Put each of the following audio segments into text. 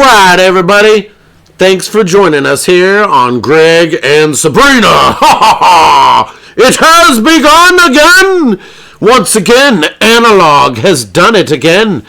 right, everybody. Thanks for joining us here on Greg and Sabrina. It has begun again. Once again, Analog has done it again.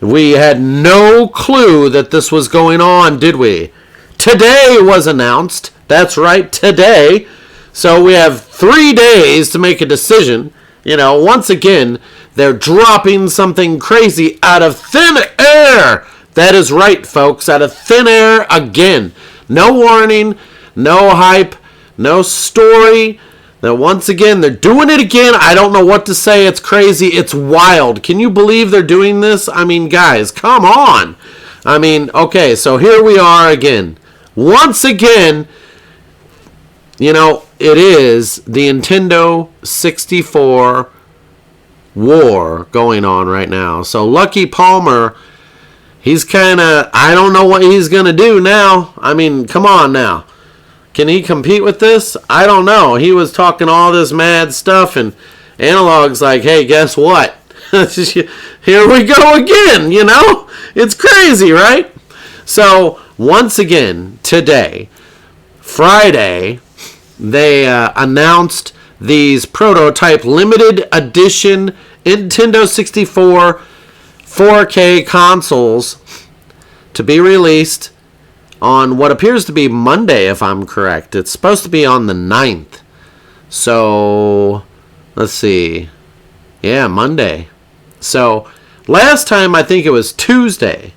We had no clue that this was going on, did we? Today was announced. That's right, today. So we have 3 days to make a decision. You know, once again, they're dropping something crazy out of thin air. That is right, folks, out of thin air again. No warning, no hype, no story. Now, once again, they're doing it again. I don't know what to say. It's crazy. It's wild. Can you believe they're doing this? I mean, guys, come on. I mean, okay, so here we are again. Once again, you know, it is the Nintendo 64 war going on right now. So Lucky Palmer, he's kind of, I don't know what he's going to do now. I mean, come on now. Can he compete with this? I don't know. He was talking all this mad stuff, and Analog's like, hey, guess what? Here we go again, you know? It's crazy, right? So, once again, today, Friday, they announced these prototype limited edition Nintendo 64 4K consoles to be released on what appears to be Monday, if I'm correct. It's supposed to be on the 9th. So, let's see. Yeah, Monday. So, last time I think it was Tuesday.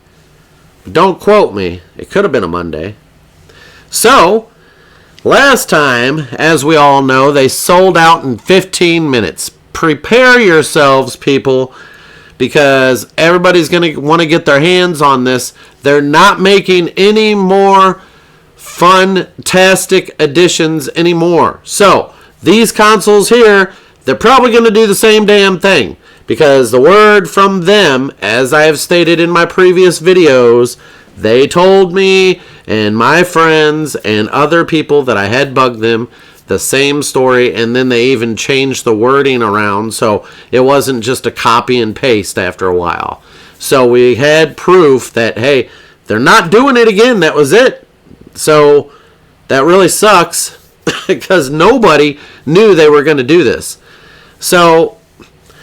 Don't quote me. It could have been a Monday. So, last time, as we all know, they sold out in 15 minutes. Prepare yourselves, people, because everybody's going to want to get their hands on this. They're not making any more fun-tastic editions anymore. So, these consoles here, they're probably going to do the same damn thing. Because the word from them, as I have stated in my previous videos, they told me and my friends and other people that I had bugged them the same story, and then they even changed the wording around so it wasn't just a copy and paste after a while. So we had proof that, hey, they're not doing it again. That was it. So that really sucks because nobody knew they were going to do this. So,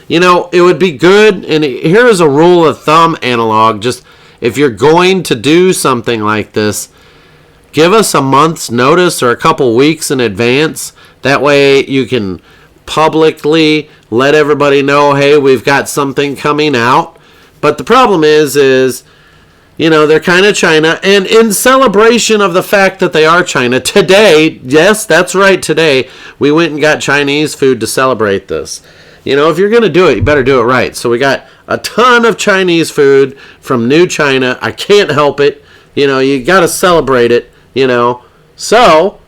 you know, it would be good, and here is a rule of thumb, Analog, just if you're going to do something like this, give us a month's notice or a couple weeks in advance. That way you can publicly let everybody know, hey, we've got something coming out. But the problem is, you know, they're kind of China. And in celebration of the fact that they are China, today, yes, that's right, today, we went and got Chinese food to celebrate this. You know, if you're going to do it, you better do it right. So we got a ton of Chinese food from New China. I can't help it. You know, you got to celebrate it, you know. So,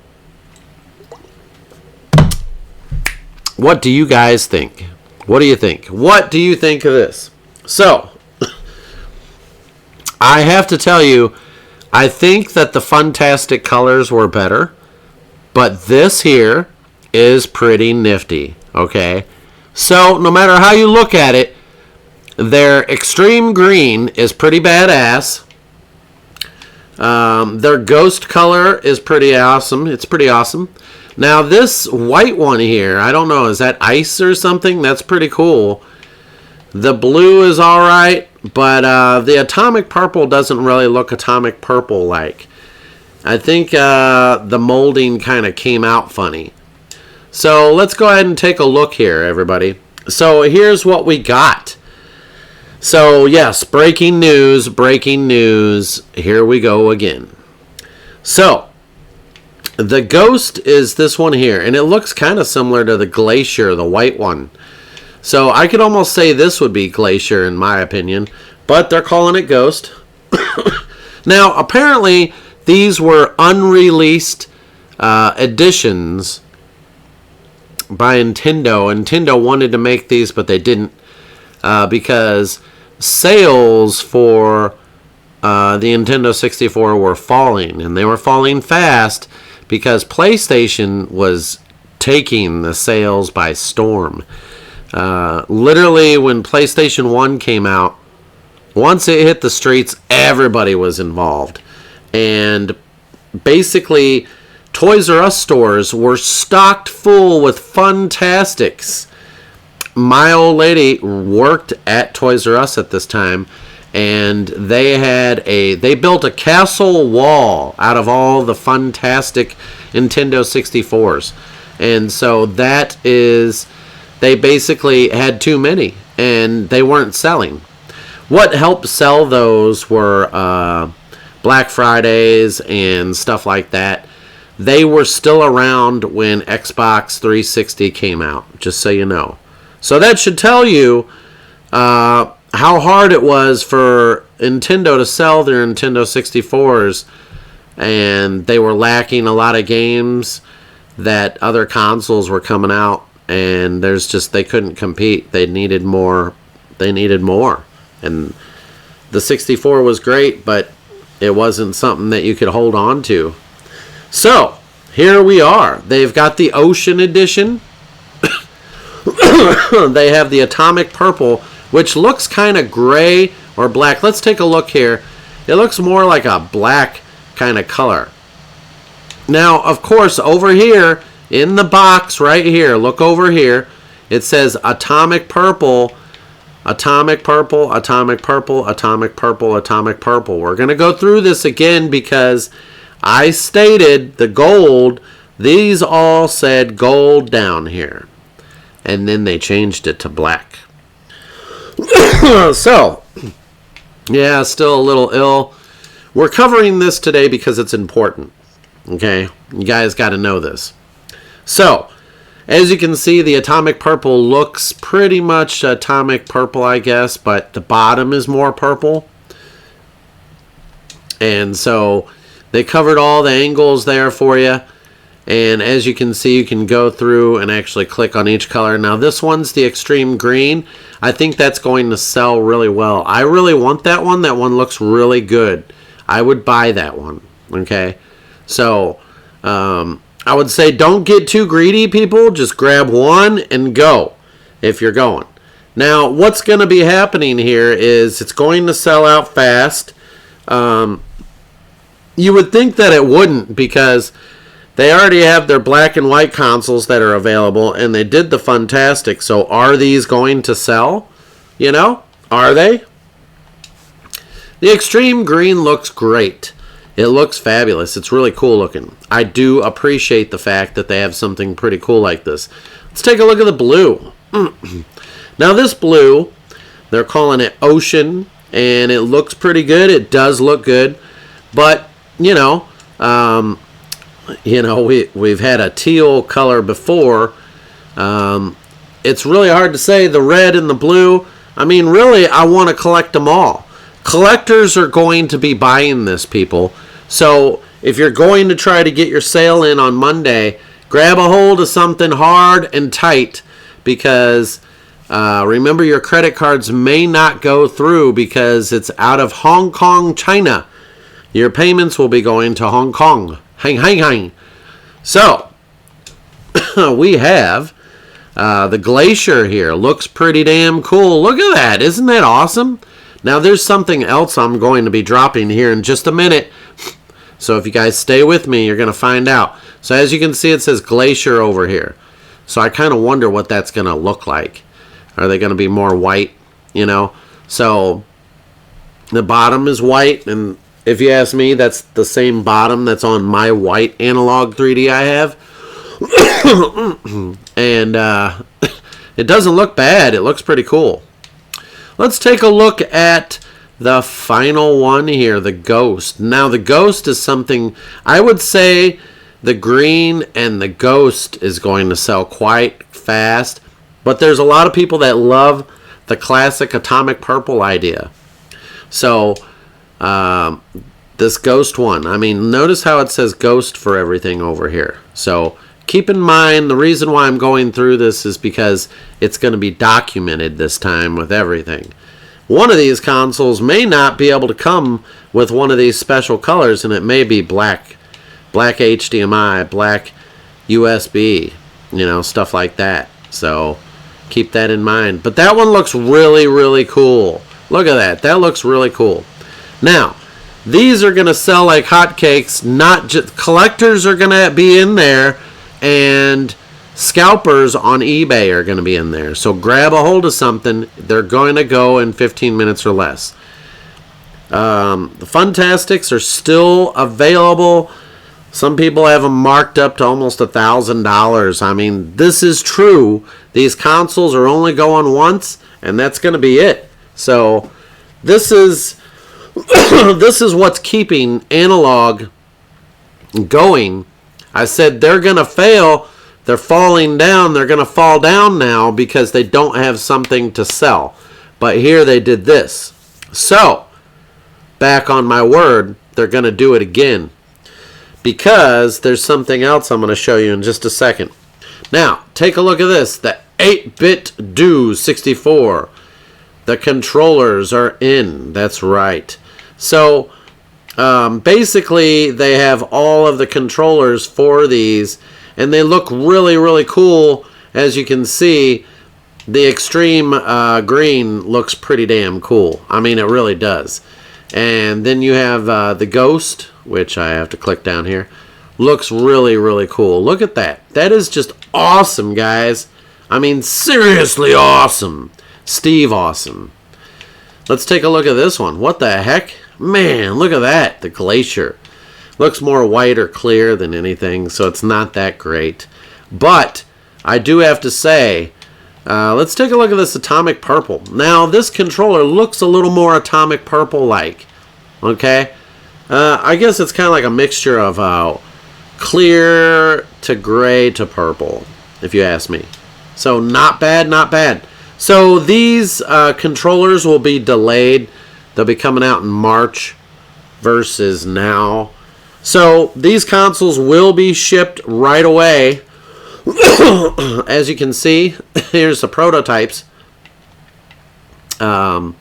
what do you guys think? What do you think? What do you think of this? So, I have to tell you, I think that the Funtastic colors were better. But this here is pretty nifty, okay? So, no matter how you look at it, their extreme green is pretty badass. Their ghost color is pretty awesome. It's pretty awesome. Now, this white one here, I don't know, is that ice or something? That's pretty cool. The blue is alright, but the atomic purple doesn't really look atomic purple-like. I think the molding kind of came out funny. So let's go ahead and take a look here, everybody. So here's what we got. So yes, breaking news. Here we go again. So the Ghost is this one here, and it looks kind of similar to the Glacier, the white one. So I could almost say this would be Glacier in my opinion, but they're calling it Ghost. Now apparently these were unreleased editions by Nintendo. Nintendo wanted to make these, but they didn't because sales for the Nintendo 64 were falling, and they were falling fast because PlayStation was taking the sales by storm. Literally, when PlayStation 1 came out, once it hit the streets, everybody was involved. And basically, Toys R Us stores were stocked full with Funtastics. My old lady worked at Toys R Us at this time, and they built a castle wall out of all the Funtastic Nintendo 64s. And so they basically had too many, and they weren't selling. What helped sell those were Black Fridays and stuff like that. They were still around when Xbox 360 came out, just so you know. So that should tell you how hard it was for Nintendo to sell their Nintendo 64s, and they were lacking a lot of games that other consoles were coming out, and they couldn't compete. They needed more. And the 64 was great, but it wasn't something that you could hold on to. So, here we are. They've got the Ocean Edition. They have the Atomic Purple, which looks kind of gray or black. Let's take a look here. It looks more like a black kind of color. Now, of course, over here in the box right here, look over here. It says Atomic Purple, Atomic Purple, Atomic Purple, Atomic Purple, Atomic Purple. We're going to go through this again because I stated the gold. These all said gold down here. And then they changed it to black. So, yeah, still a little ill. We're covering this today because it's important. Okay? You guys got to know this. So, as you can see, the Atomic Purple looks pretty much Atomic Purple, I guess, but the bottom is more purple. And so, they covered all the angles there for you. And as you can see, you can go through and actually click on each color. Now, this one's the Extreme Green. I think that's going to sell really well. I really want that one. That one looks really good. I would buy that one. Okay? So, I would say don't get too greedy, people. Just grab one and go if you're going. Now, what's going to be happening here is it's going to sell out fast. You would think that it wouldn't because they already have their black and white consoles that are available, and they did the Funtastic. So are these going to sell? You know? Are they? The Extreme Green looks great. It looks fabulous. It's really cool looking. I do appreciate the fact that they have something pretty cool like this. Let's take a look at the blue. Now this blue, they're calling it Ocean, and it looks pretty good. It does look good. But, we've had a teal color before. It's really hard to say. The red and the blue, really, I want to collect them all. Collectors are going to be buying this, people. So if you're going to try to get your sale in on Monday, grab a hold of something hard and tight because remember your credit cards may not go through because it's out of Hong Kong, China. Your payments will be going to Hong Kong. Hang. So, we have the Glacier here. Looks pretty damn cool. Look at that. Isn't that awesome? Now, there's something else I'm going to be dropping here in just a minute. So, if you guys stay with me, you're going to find out. So, as you can see, it says Glacier over here. So, I kind of wonder what that's going to look like. Are they going to be more white? So, the bottom is white, and if you ask me, that's the same bottom that's on my white analog 3D I have. And it doesn't look bad. It looks pretty cool. Let's take a look at the final one here, the Ghost. Now, the Ghost is something, I would say the green and the Ghost is going to sell quite fast. But there's a lot of people that love the classic Atomic Purple idea. So, this Ghost one, notice how it says Ghost for everything over here. So keep in mind, the reason why I'm going through this is because it's going to be documented this time with everything. One of these consoles may not be able to come with one of these special colors, and it may be black HDMI, black USB, stuff like that. So keep that in mind. But that one looks really, really cool. Look at that. That looks really cool. Now, these are going to sell like hotcakes. Not just collectors are going to be in there, and scalpers on eBay are going to be in there. So grab a hold of something. They're going to go in 15 minutes or less. The Funtastics are still available. Some people have them marked up to almost $1,000. I mean, this is true. These consoles are only going once, and that's going to be it. So this is this is what's keeping Analog going. I said they're going to fail. They're falling down. They're going to fall down now because they don't have something to sell. But here they did this. So, back on my word, they're going to do it again. Because there's something else I'm going to show you in just a second. Now, take a look at this. The 8-bit Do 64. The controllers are in. That's right. So, basically, they have all of the controllers for these. And they look really, really cool. As you can see, the extreme green looks pretty damn cool. I mean, it really does. And then you have the Ghost, which I have to click down here. Looks really, really cool. Look at that. That is just awesome, guys. I mean, seriously awesome. Steve awesome. Let's take a look at this one. What the heck? Man, look at that. The Glacier. Looks more white or clear than anything, so it's not that great. But I do have to say, let's take a look at this Atomic Purple. Now, this controller looks a little more Atomic Purple-like. Okay? I guess it's kind of like a mixture of clear to gray to purple, if you ask me. So, not bad, not bad. So, these controllers will be delayed. They'll be coming out in March versus now. So, these consoles will be shipped right away. As you can see, here's the prototypes. And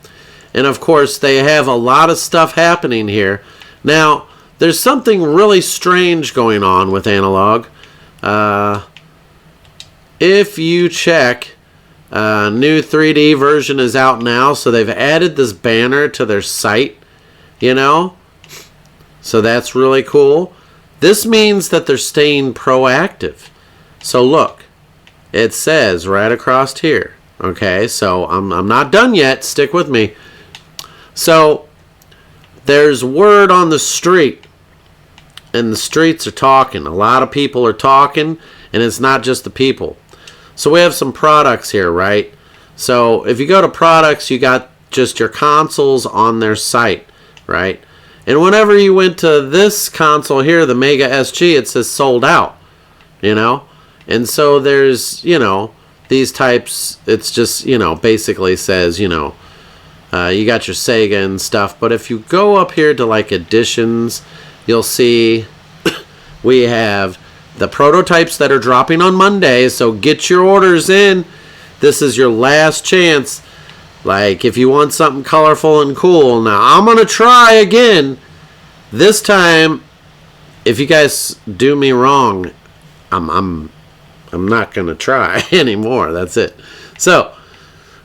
of course, they have a lot of stuff happening here. Now, there's something really strange going on with Analog. If you check, new 3D version is out now, so they've added this banner to their site, you know? So that's really cool. This means that they're staying proactive. So look, it says right across here. Okay, so I'm not done yet. Stick with me. So there's word on the street, and the streets are talking. A lot of people are talking, and it's not just the people. So we have some products here, right? So if you go to products, you got just your consoles on their site, right? And whenever you went to this console here, the Mega SG, it says sold out, you know? And so there's, you know, these types, it's just, you know, basically says, you know, you got your Sega and stuff. But if you go up here to like editions, you'll see we have the prototypes that are dropping on Monday. So get your orders in. This is your last chance. Like, if you want something colorful and cool. Now, I'm going to try again. This time, if you guys do me wrong, I'm not going to try anymore. That's it. So,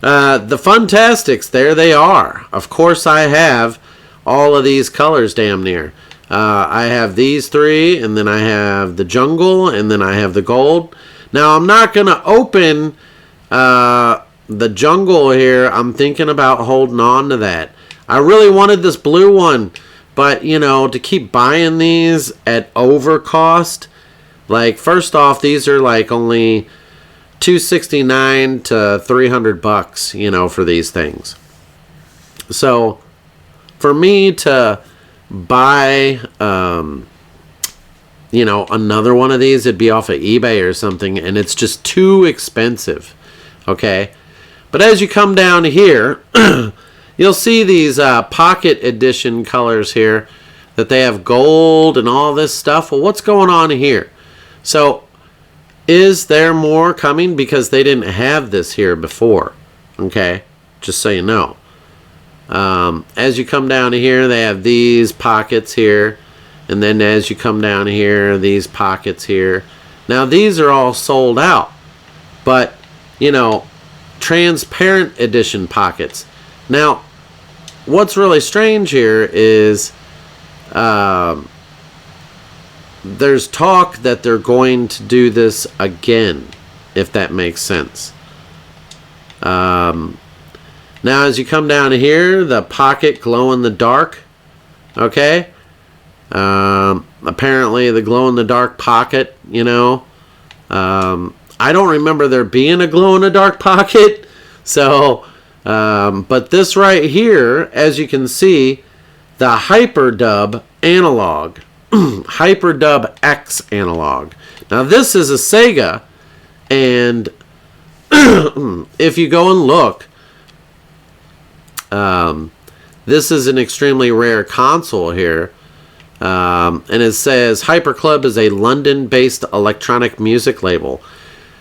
the Funtastics, there they are. Of course, I have all of these colors damn near. I have these three, and then I have the jungle, and then I have the gold. Now, I'm not going to open the jungle here. I'm thinking about holding on to that. I really wanted this blue one, but, you know, to keep buying these at overcost, like, first off, these are like only $269 to $300, you know, for these things. So, for me to buy, you know, another one of these, it'd be off of eBay or something, and it's just too expensive, okay? But as you come down here, you'll see these pocket edition colors here, that they have gold and all this stuff. Well, what's going on here? So, is there more coming? Because they didn't have this here before, okay? Just so you know. As you come down here, they have these pockets here. And then as you come down here, these pockets here. Now, these are all sold out. But, you know, transparent edition pockets. Now, what's really strange here is there's talk that they're going to do this again, if that makes sense. Now, as you come down here, the pocket glow in the dark. Okay. Apparently, the glow in the dark pocket, you know. I don't remember there being a glow in the dark pocket. So, but this right here, as you can see, the Hyperdub analog. Hyperdub X analog. Now, this is a Sega, and if you go and look, this is an extremely rare console here. And it says Hyperclub is a London-based electronic music label.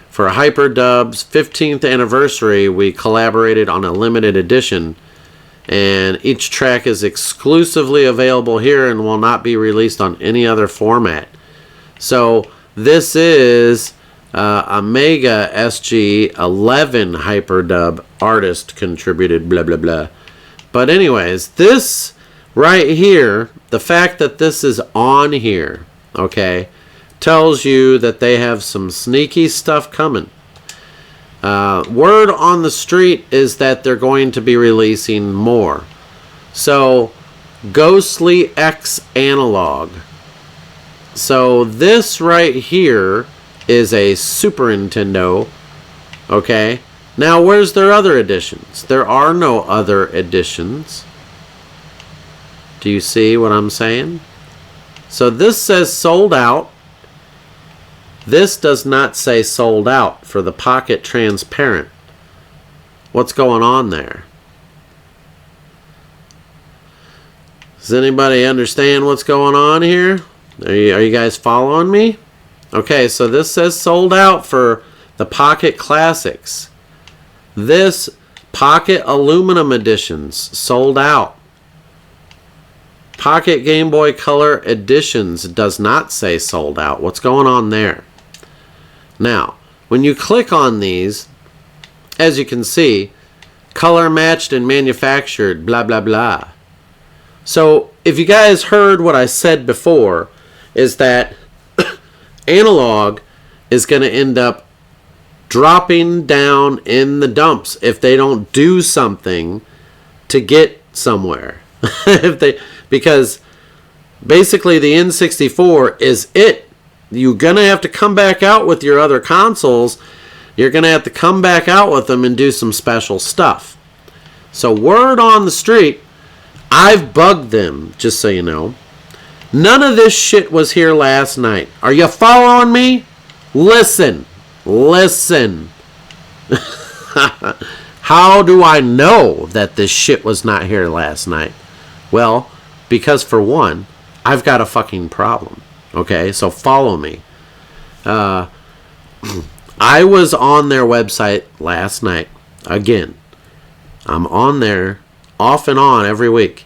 For Hyperdub's 15th anniversary, we collaborated on a limited edition, and each track is exclusively available here and will not be released on any other format. So this is a Mega SG-11 Hyperdub artist contributed blah blah blah. But anyways, this right here, the fact that this is on here, okay, tells you that they have some sneaky stuff coming. Word on the street is that they're going to be releasing more. So, Ghostly X Analog. So, this right here is a Super Nintendo. Okay. Now, where's their other editions? There are no other editions. Do you see what I'm saying? So, this says sold out. This does not say sold out for the Pocket Transparent. What's going on there? Does anybody understand what's going on here? Are you guys following me? Okay, so this says sold out for the Pocket Classics. This Pocket Aluminum Editions sold out. Pocket Game Boy Color Editions does not say sold out. What's going on there? Now, when you click on these, as you can see, color matched and manufactured, blah, blah, blah. So, if you guys heard what I said before, is that Analog is going to end up dropping down in the dumps if they don't do something to get somewhere. Because basically the N64 is it. You're going to have to come back out with your other consoles. You're going to have to come back out with them and do some special stuff. So word on the street, I've bugged them, just so you know. None of this shit was here last night. Are you following me? Listen. Listen. How do I know that this shit was not here last night? Well, because for one, I've got a fucking problem. Okay, so follow me. I was on their website last night. Again, I'm on there off and on every week.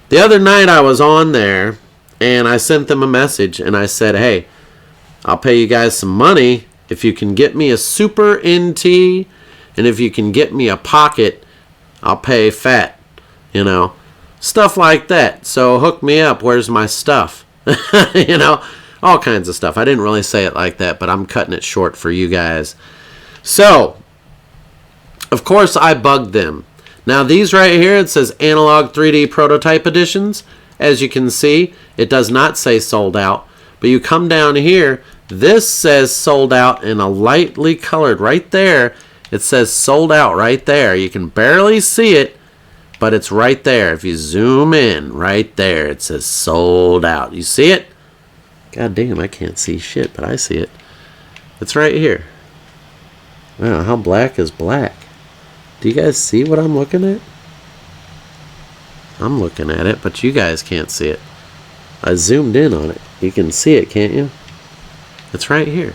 The other night I was on there and I sent them a message and I said, hey, I'll pay you guys some money if you can get me a Super NT, and if you can get me a Pocket, I'll pay fat. You know, stuff like that. So hook me up. Where's my stuff? You know, all kinds of stuff. I didn't really say it like that, but I'm cutting it short for you guys. So, of course, I bugged them. Now, these right here, it says Analog 3D Prototype Editions. As you can see, it does not say sold out. But you come down here, this says sold out in a lightly colored right there. It says sold out right there. You can barely see it, but it's right there. If you zoom in, right there, it says sold out. You see it? God damn, I can't see shit, but I see it. It's right here. Wow, how black is black? Do you guys see what I'm looking at? I'm looking at it, but you guys can't see it. I zoomed in on it. You can see it, can't you? It's right here.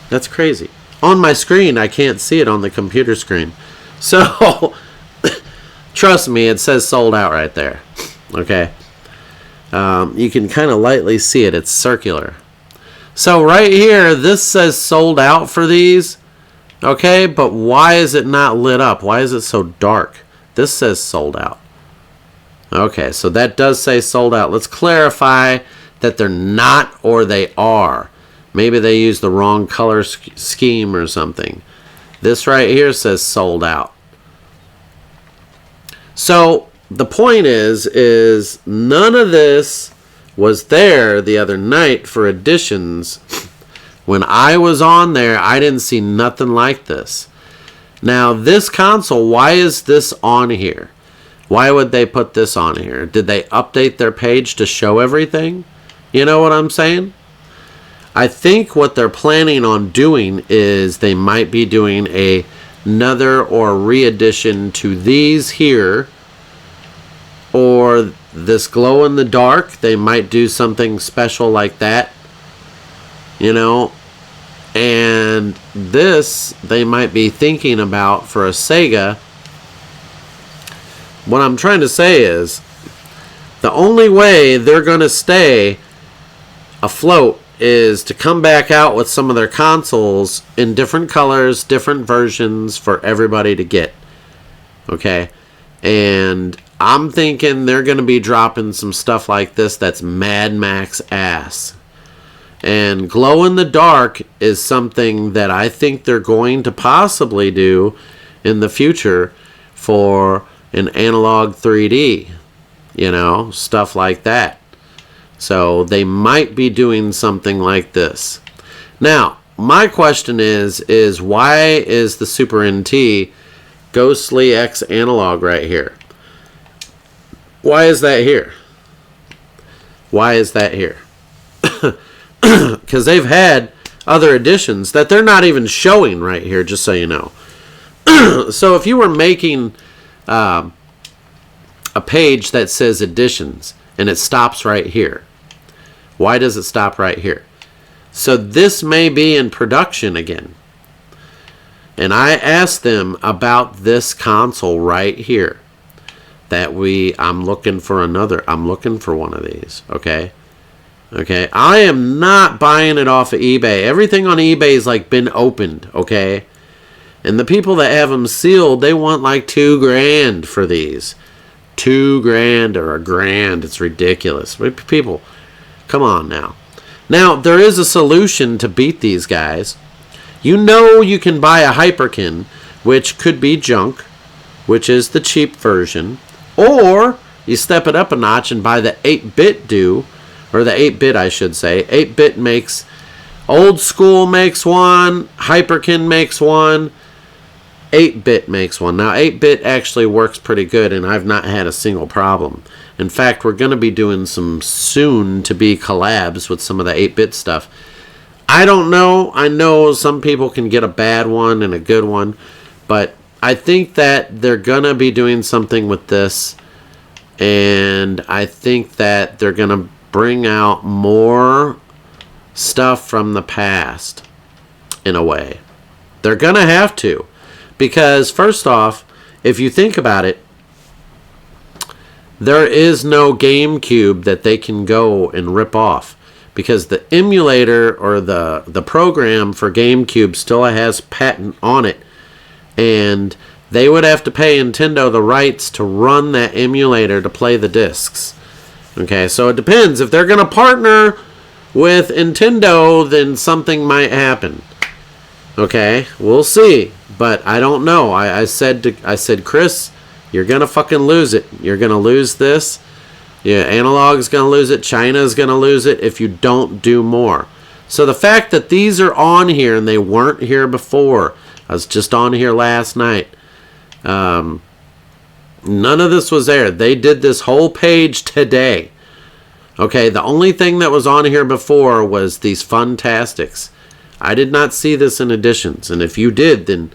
That's crazy. On my screen, I can't see it on the computer screen. So, trust me, it says sold out right there. Okay? You can kind of lightly see it. It's circular. So, right here, this says sold out for these. Okay? But why is it not lit up? Why is it so dark? This says sold out. Okay, so that does say sold out. Let's clarify that they're not or they are. Maybe they used the wrong color scheme or something. This right here says sold out. So the point is none of this was there the other night for editions. When I was on there, I didn't see nothing like this. Now, this console, why is this on here? Why would they put this on here? Did they update their page to show everything? You know what I'm saying? I think what they're planning on doing is they might be doing another or re-edition to these here, or this glow in the dark. They might do something special like that, you know. And this they might be thinking about for a Sega. What I'm trying to say is the only way they're going to stay afloat is to come back out with some of their consoles in different colors, different versions for everybody to get. Okay? And I'm thinking they're going to be dropping some stuff like this that's Mad Max ass. And glow in the dark is something that I think they're going to possibly do in the future for an analog 3D. You know, stuff like that. So they might be doing something like this. Now, my question is why is the Super NT Ghostly X analog right here? Why is that here? Why is that here? Because they've had other editions that they're not even showing right here, just so you know. So if you were making a page that says editions and it stops right here, why does it stop right here? So this may be in production again. And I asked them about this console right here. I'm looking for one of these, okay? Okay, I am not buying it off of eBay. Everything on eBay is like been opened, okay? And the people that have them sealed, they want like $2,000 for these. $2,000 or $1,000. It's ridiculous. People, come on now. Now, there is a solution to beat these guys. You know you can buy a Hyperkin, which could be junk, which is the cheap version. Or you step it up a notch and buy the 8-bit or the 8-bit I should say. 8-bit makes, Old School makes one, Hyperkin makes one, 8-bit makes one. Now 8-bit actually works pretty good and I've not had a single problem. In fact, we're going to be doing some soon to be collabs with some of the 8-bit stuff. I don't know. I know some people can get a bad one and a good one, but I think that they're going to be doing something with this, and I think that they're going to bring out more stuff from the past in a way. They're going to have to, because first off, if you think about it, there is no GameCube that they can go and rip off, because the emulator or the program for GameCube still has patent on it, and they would have to pay Nintendo the rights to run that emulator to play the discs. Okay, so it depends. If they're going to partner with Nintendo, then something might happen. Okay, we'll see, but I don't know. I said, Chris, you're going to fucking lose it. You're going to lose this. Yeah, Analog's going to lose it. China's going to lose it if you don't do more. So the fact that these are on here and they weren't here before, I was just on here last night. None of this was there. They did this whole page today. Okay, the only thing that was on here before was these Funtastics. I did not see this in editions, and if you did, then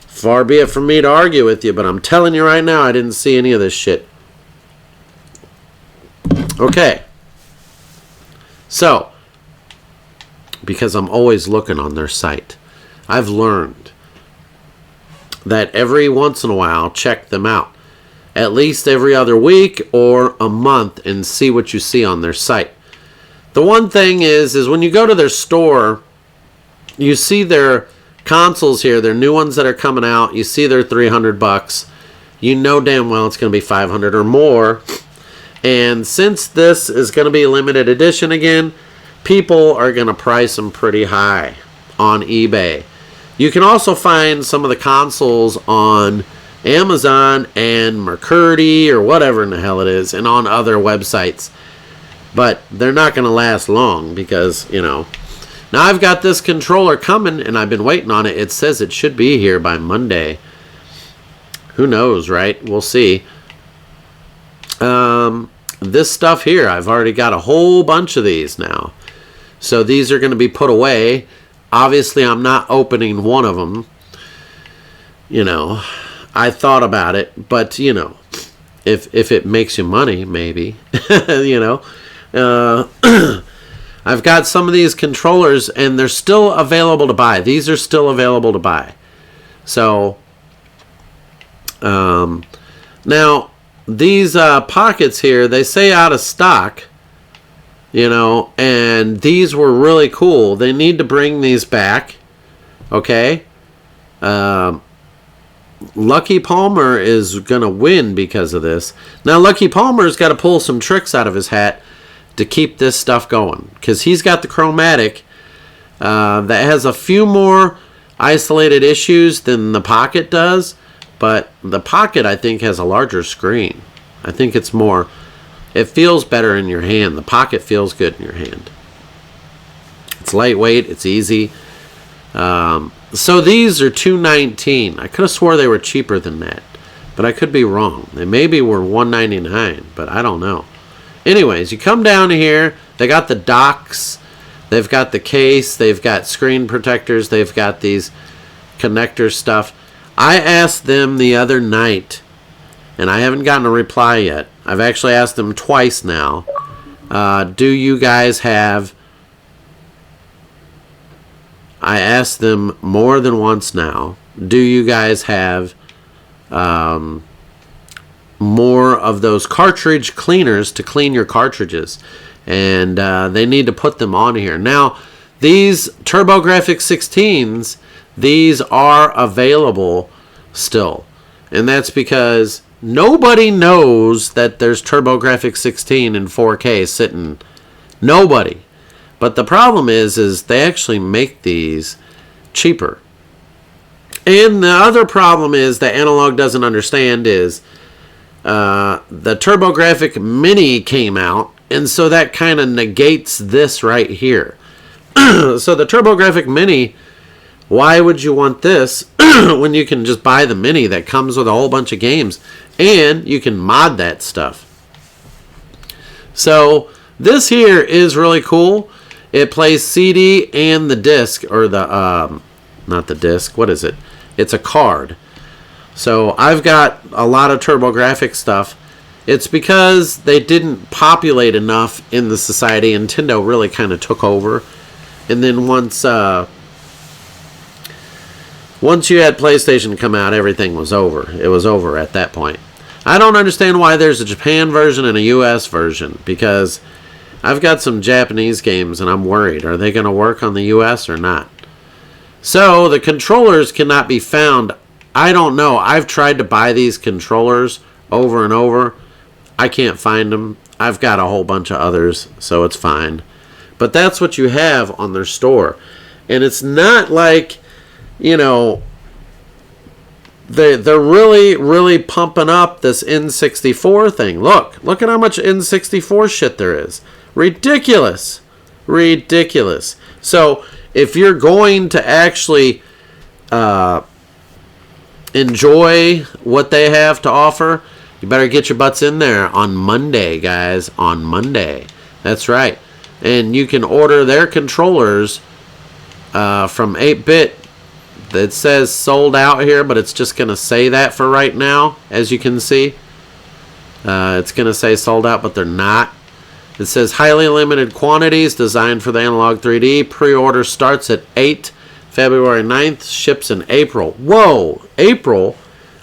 far be it from me to argue with you, but I'm telling you right now, I didn't see any of this shit. Okay. So, because I'm always looking on their site, I've learned that every once in a while, check them out. At least every other week or a month, and see what you see on their site. The one thing is when you go to their store, you see their consoles here, their new ones that are coming out, you see they're $300, you know damn well it's going to be $500 or more. And since this is going to be a limited edition again, people are going to price them pretty high on eBay. You can also find some of the consoles on Amazon and Mercurity or whatever in the hell it is, and on other websites. But they're not going to last long because, you know. Now I've got this controller coming and I've been waiting on it. It says it should be here by Monday. Who knows, right? We'll see. This stuff here, I've already got a whole bunch of these now. So these are going to be put away. Obviously, I'm not opening one of them. You know, I thought about it, but, you know, if it makes you money, maybe, you know. I've got some of these controllers, and they're still available to buy. These are still available to buy. So, now, these pockets here, they say out of stock, you know, and these were really cool. They need to bring these back, okay? Lucky Palmer is going to win because of this. Now, Lucky Palmer's got to pull some tricks out of his hat to keep this stuff going, because he's got the chromatic that has a few more isolated issues than the Pocket does, but the Pocket, I think, has a larger screen. I think it's more, it feels better in your hand. The Pocket feels good in your hand. It's lightweight, it's easy. So these are $219. I could have swore they were cheaper than that, but I could be wrong. They maybe were $199, but I don't know. Anyways, you come down here, they got the docks, they've got the case, they've got screen protectors, they've got these connector stuff. I asked them the other night, and I haven't gotten a reply yet. I've actually asked them twice now. Do you guys have... I asked them more than once now. Do you guys have more of those cartridge cleaners to clean your cartridges? And they need to put them on here. Now, these TurboGrafx 16s, these are available still. And that's because nobody knows that there's TurboGrafx 16 in 4K sitting. Nobody. But the problem is they actually make these cheaper. And the other problem is that Analog doesn't understand is the TurboGrafx Mini came out, and so that kind of negates this right here. So the TurboGrafx Mini, why would you want this when you can just buy the Mini that comes with a whole bunch of games, and you can mod that stuff? So this here is really cool. It plays CD and the disc, or the, not the disc, what is it? It's a card. So I've got a lot of TurboGrafx stuff. It's because they didn't populate enough in the society. Nintendo really kind of took over. And then once you had PlayStation come out, everything was over. It was over at that point. I don't understand why there's a Japan version and a US version, because I've got some Japanese games and I'm worried. Are they going to work on the US or not? So the controllers cannot be found. I don't know. I've tried to buy these controllers over and over. I can't find them. I've got a whole bunch of others, so it's fine. But that's what you have on their store. And it's not like, you know, they're really, really pumping up this N64 thing. Look at how much N64 shit there is. Ridiculous. Ridiculous. So if you're going to actually enjoy what they have to offer, you better get your butts in there on Monday, guys. On Monday. That's right. And you can order their controllers from 8-Bit. It says sold out here, but it's just going to say that for right now, as you can see. It's going to say sold out, but they're not. It says highly limited quantities, designed for the Analog 3D. Pre-order starts at 8 February 9th, ships in April. Whoa, April?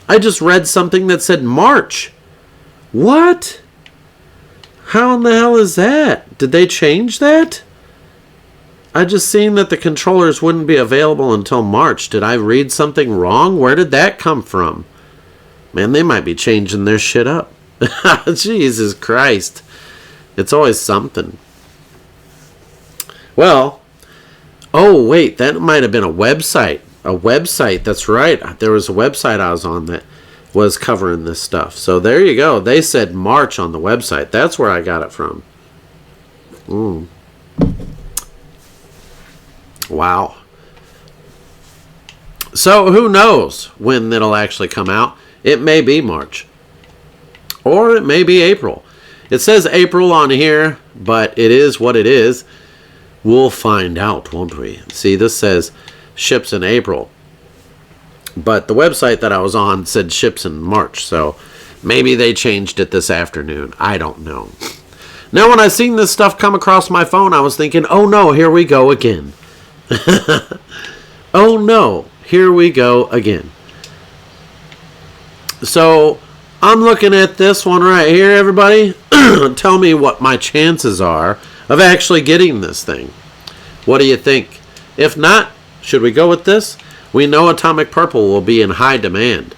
I just read something that said March. What? How in the hell is that? Did they change that? I just seen that the controllers wouldn't be available until March. Did I read something wrong? Where did that come from? Man, they might be changing their shit up. Jesus Christ. It's always something. Well, oh, wait, that might have been a website. A website, that's right. There was a website I was on that was covering this stuff. So there you go. They said March on the website. That's where I got it from. Wow. So who knows when it'll actually come out? It may be March. Or it may be April. It says April on here, but it is what it is. We'll find out, won't we? See, this says ships in April. But the website that I was on said ships in March. So maybe they changed it this afternoon. I don't know. Now, when I seen this stuff come across my phone, I was thinking, oh no, here we go again. Oh no, here we go again. So I'm looking at this one right here, everybody. Tell me what my chances are of actually getting this thing. What do you think? If not, should we go with this? We know Atomic Purple will be in high demand.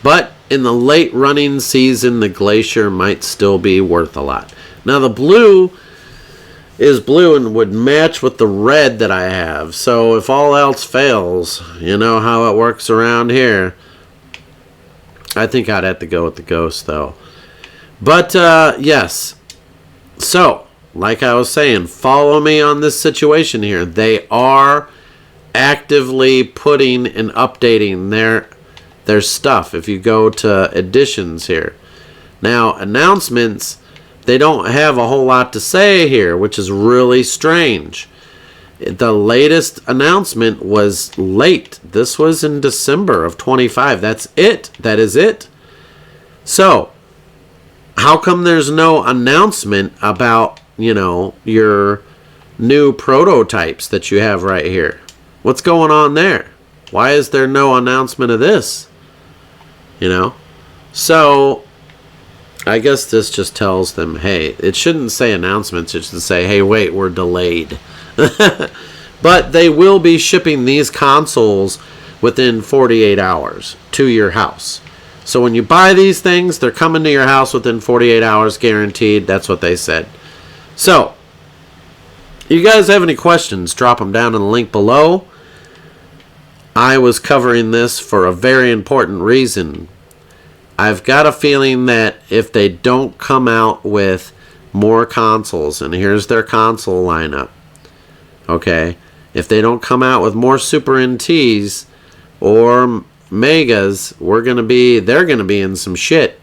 But in the late running season, the Glacier might still be worth a lot. Now the blue is blue and would match with the red that I have. So if all else fails, you know how it works around here. I think I'd have to go with the Ghost though. But yes. So, like I was saying, follow me on this situation here. They are actively putting and updating their stuff. If you go to editions here. Now, announcements, they don't have a whole lot to say here, which is really strange. The latest announcement was late. This was in December of 25. That's it. That is it. So, how come there's no announcement about, you know, your new prototypes that you have right here? What's going on there? Why is there no announcement of this? You know? So, I guess this just tells them, hey, it shouldn't say announcements. It should say, hey, wait, we're delayed. But they will be shipping these consoles within 48 hours to your house. So when you buy these things, they're coming to your house within 48 hours, guaranteed. That's what they said. So, you guys have any questions, drop them down in the link below. I was covering this for a very important reason. I've got a feeling that if they don't come out with more consoles, and here's their console lineup, okay, if they don't come out with more Super NTs or Megas, they're going to be in some shit.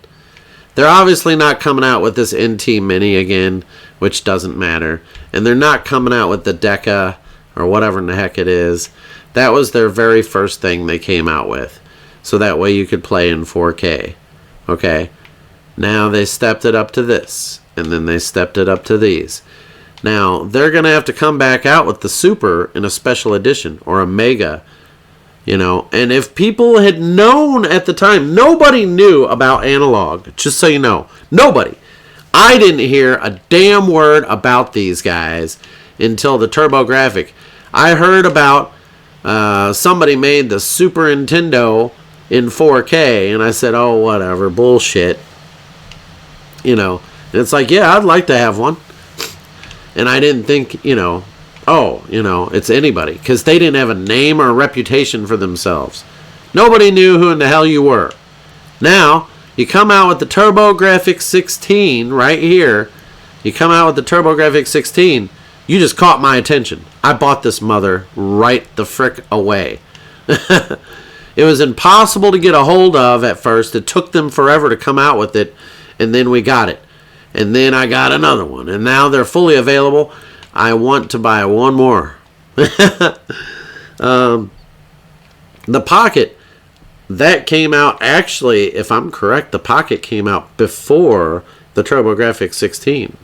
They're obviously not coming out with this NT Mini again, which doesn't matter. And they're not coming out with the Deca or whatever in the heck it is. That was their very first thing they came out with. So that way you could play in 4K. Okay? Now they stepped it up to this. And then they stepped it up to these. Now, they're going to have to come back out with the Super in a special edition or a Mega. You know, and if people had known at the time, nobody knew about Analog, just so you know. Nobody. I didn't hear a damn word about these guys until the TurboGrafx. I heard about somebody made the Super Nintendo in 4K, and I said, oh, whatever, bullshit. You know, and it's like, yeah, I'd like to have one. And I didn't think, you know, oh, you know, it's anybody. Because they didn't have a name or a reputation for themselves. Nobody knew who in the hell you were. Now, you come out with the TurboGrafx 16 right here. You come out with the TurboGrafx 16. You just caught my attention. I bought this mother right the frick away. It was impossible to get a hold of at first. It took them forever to come out with it. And then we got it. And then I got another one. And now they're fully available. I want to buy one more. The Pocket, that came out, actually, if I'm correct, the Pocket came out before the TurboGrafx 16.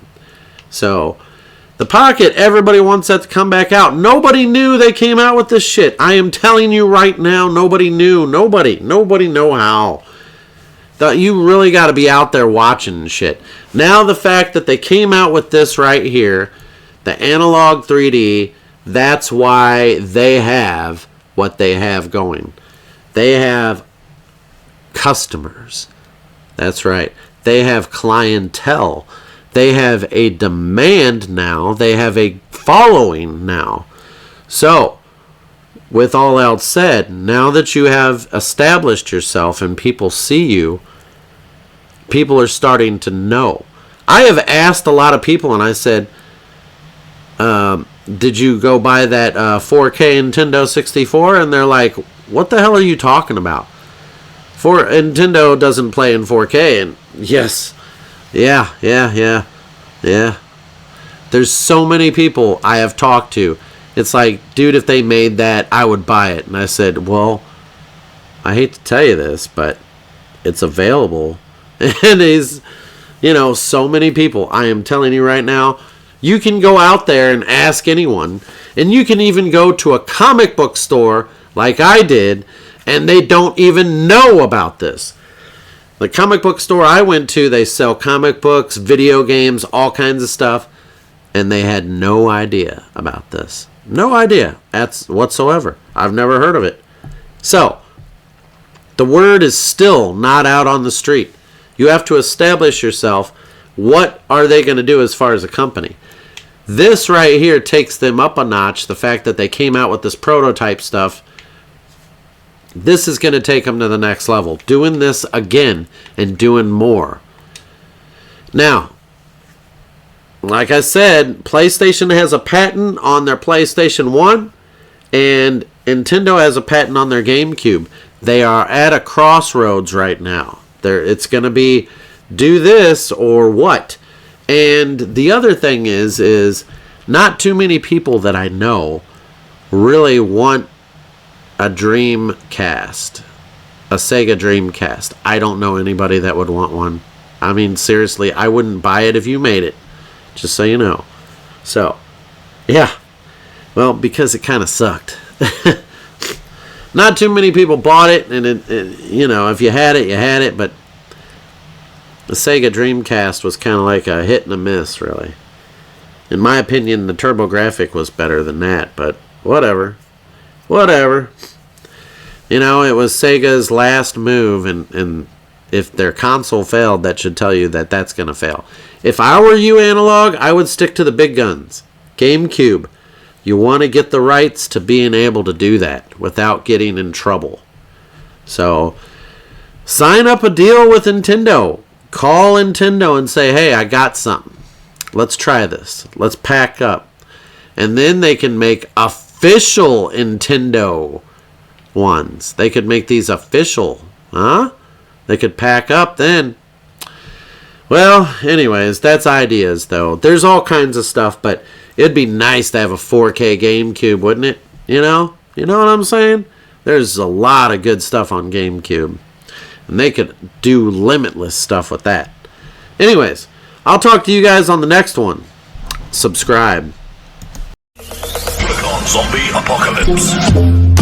So, the Pocket, everybody wants that to come back out. Nobody knew they came out with this shit. I am telling you right now, nobody knew. Nobody know how. You really got to be out there watching shit. Now the fact that they came out with this right here, the Analog 3D, that's why they have what they have going. They have customers. That's right. They have clientele. They have a demand now. They have a following now. So, with all else said, now that you have established yourself and people see you, people are starting to know. I have asked a lot of people, and I said, did you go buy that 4K Nintendo 64? And they're like, what the hell are you talking about? Nintendo doesn't play in 4K. And yes, yeah. There's so many people I have talked to. It's like, dude, if they made that, I would buy it. And I said, well, I hate to tell you this, but it's available. And it's, so many people. I am telling you right now, you can go out there and ask anyone. And you can even go to a comic book store like I did, and they don't even know about this. The comic book store I went to, they sell comic books, video games, all kinds of stuff. And they had no idea about this. No idea whatsoever. I've never heard of it. So, the word is still not out on the street. You have to establish yourself. What are they going to do as far as a company? This right here takes them up a notch. The fact that they came out with this prototype stuff. This is going to take them to the next level. Doing this again and doing more. Now, like I said, PlayStation has a patent on their PlayStation 1, and Nintendo has a patent on their GameCube. They are at a crossroads right now. It's going to be do this or what. And the other thing is not too many people that I know really want a Dreamcast, a Sega Dreamcast. I don't know anybody that would want one. I mean, seriously, I wouldn't buy it if you made it. Just so you know. So, yeah. Well, because it kind of sucked. Not too many people bought it, and if you had it, you had it, but the Sega Dreamcast was kind of like a hit and a miss, really. In my opinion, the TurboGrafx was better than that, but whatever. Whatever. It was Sega's last move, and if their console failed, that should tell you that that's going to fail. If I were you, Analog, I would stick to the big guns. GameCube. You want to get the rights to being able to do that without getting in trouble. So, sign up a deal with Nintendo. Call Nintendo and say, hey, I got something. Let's try this. Let's pack up. And then they can make official Nintendo ones. They could make these official. Huh? They could pack up then. Well, anyways, that's ideas, though. There's all kinds of stuff, but it'd be nice to have a 4K GameCube, wouldn't it? You know what I'm saying? There's a lot of good stuff on GameCube. And they could do limitless stuff with that. Anyways, I'll talk to you guys on the next one. Subscribe. Click on Zombie Apocalypse.